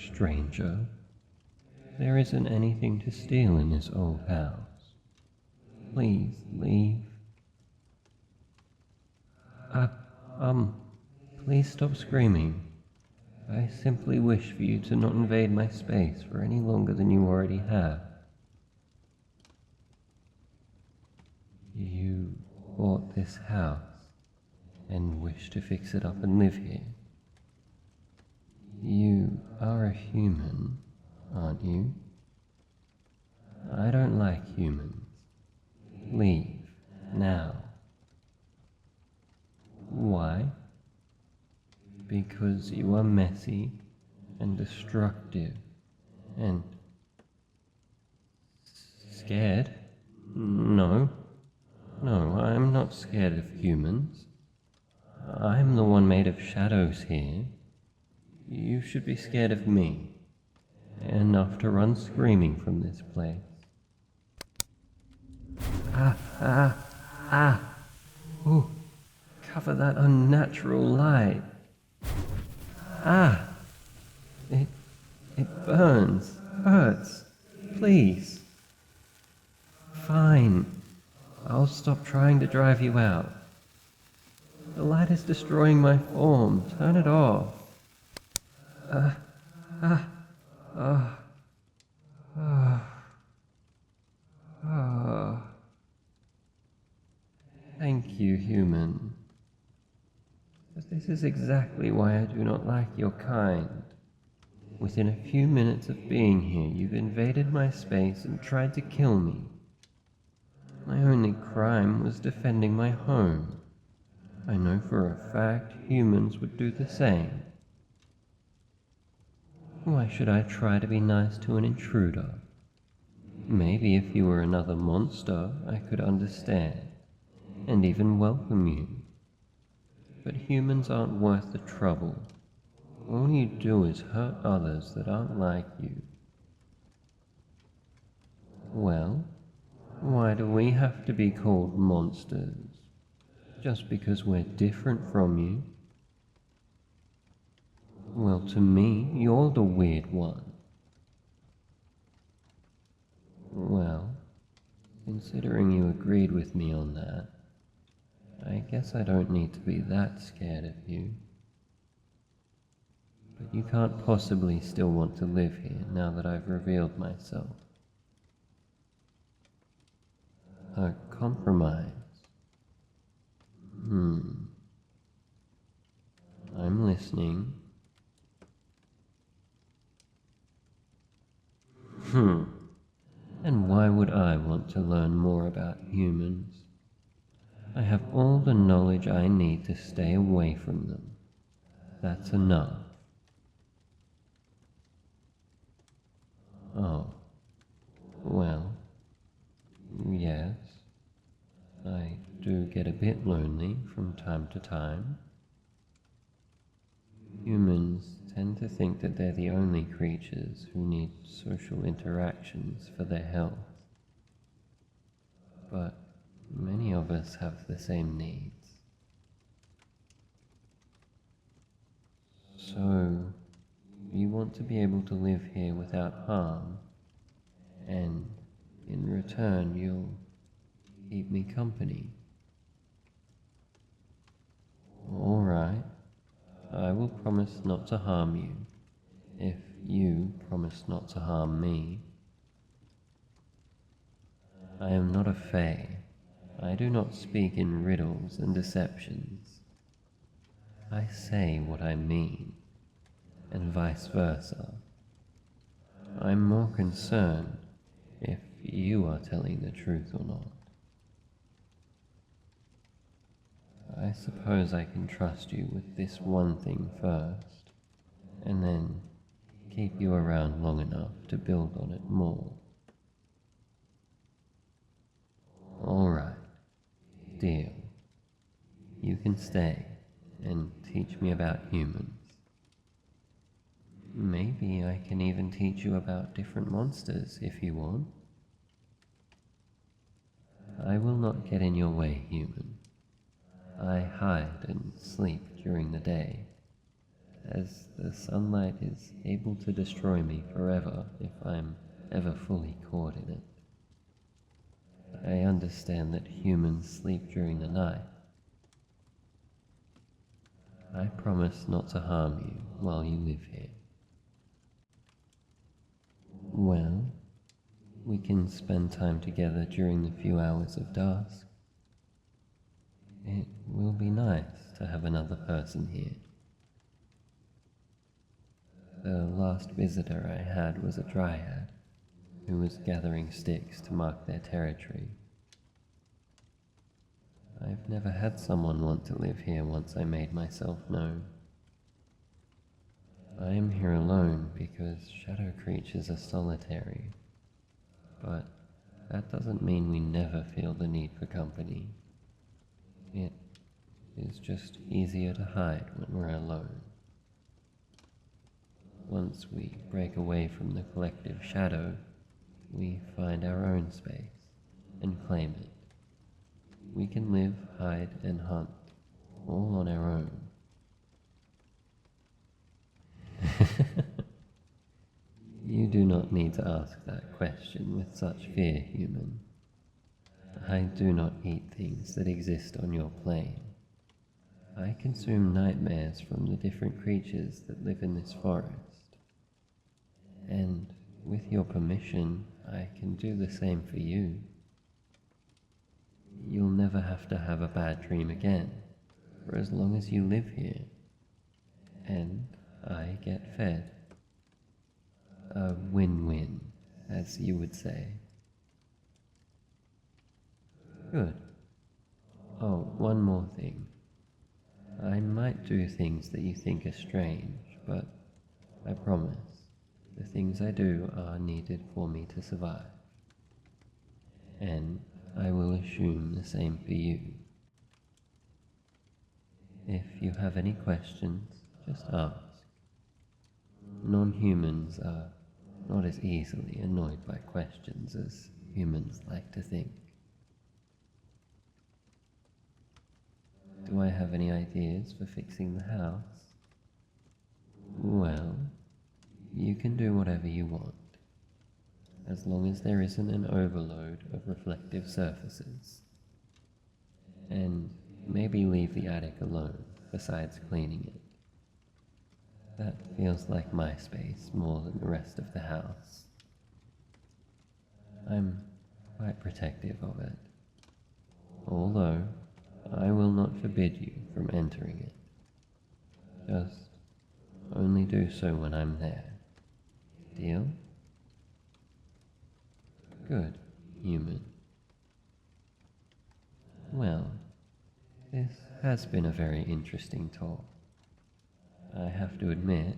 Stranger, there isn't anything to steal in this old house. Please leave. Please stop screaming. I simply wish for you to not invade my space for any longer than you already have. You bought this house and wish to fix it up and live here. You are a human, aren't you? I don't like humans. Leave, now. Why? Because you are messy and destructive and scared? No, I'm not scared of humans. I'm the one made of shadows here. You should be scared of me, enough to run screaming from this place. Ooh, cover that unnatural light. It burns, hurts, please. Fine, I'll stop trying to drive you out. The light is destroying my form, turn it off. Thank you, human. This is exactly why I do not like your kind. Within a few minutes of being here, you've invaded my space and tried to kill me. My only crime was defending my home. I know for a fact humans would do the same. Why should I try to be nice to an intruder? Maybe if you were another monster, I could understand, and even welcome you. But humans aren't worth the trouble. All you do is hurt others that aren't like you. Well, why do we have to be called monsters? Just because we're different from you? Well, to me, you're the weird one. Well, considering you agreed with me on that, I guess I don't need to be that scared of you. But you can't possibly still want to live here now that I've revealed myself. A compromise? I'm listening. And why would I want to learn more about humans? I have all the knowledge I need to stay away from them. That's enough. Oh, well, yes, I do get a bit lonely from time to time. Humans tend to think that they're the only creatures who need social interactions for their health. But many of us have the same needs. So, you want to be able to live here without harm, and in return you'll keep me company. All right. I will promise not to harm you, if you promise not to harm me. I am not a fae. I do not speak in riddles and deceptions. I say what I mean, and vice versa. I'm more concerned if you are telling the truth or not. I suppose I can trust you with this one thing first, and then keep you around long enough to build on it more. Alright, deal. You can stay and teach me about humans. Maybe I can even teach you about different monsters if you want. I will not get in your way, human. I hide and sleep during the day, as the sunlight is able to destroy me forever if I'm ever fully caught in it. I understand that humans sleep during the night. I promise not to harm you while you live here. Well, we can spend time together during the few hours of dusk. It will be nice to have another person here. The last visitor I had was a dryad who was gathering sticks to mark their territory. I've never had someone want to live here once I made myself known. I am here alone because shadow creatures are solitary, but that doesn't mean we never feel the need for company. It is just easier to hide when we're alone. Once we break away from the collective shadow, we find our own space and claim it. We can live, hide, and hunt, all on our own. You do not need to ask that question with such fear, human. I do not eat things that exist on your plane. I consume nightmares from the different creatures that live in this forest. And with your permission, I can do the same for you. You'll never have to have a bad dream again, for as long as you live here. And I get fed. A win-win, as you would say. Good. Oh, one more thing. I might do things that you think are strange, but I promise, the things I do are needed for me to survive. And I will assume the same for you. If you have any questions, just ask. Non-humans are not as easily annoyed by questions as humans like to think. Do I have any ideas for fixing the house? Well, you can do whatever you want, as long as there isn't an overload of reflective surfaces. And maybe leave the attic alone, besides cleaning it. That feels like my space more than the rest of the house. I'm quite protective of it, although I will not forbid you from entering it. Just only do so when I'm there. Deal? Good, human. Well, this has been a very interesting talk. I have to admit,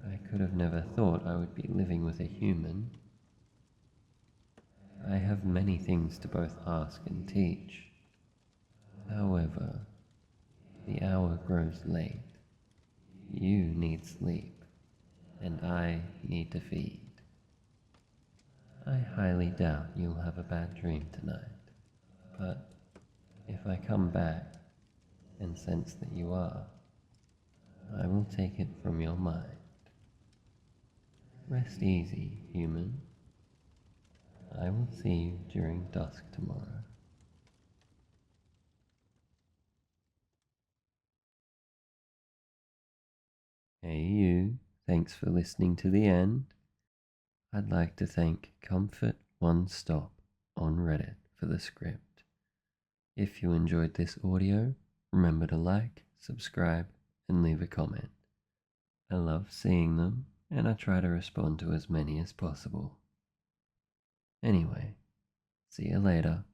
I could have never thought I would be living with a human. I have many things to both ask and teach. However, the hour grows late. You need sleep, and I need to feed. I highly doubt you'll have a bad dream tonight, but if I come back and sense that you are, I will take it from your mind. Rest easy, human. I will see you during dusk tomorrow. Hey you, thanks for listening to the end. I'd like to thank Comfort One Stop on Reddit for the script. If you enjoyed this audio, remember to like, subscribe, and leave a comment. I love seeing them, and I try to respond to as many as possible. Anyway, see you later.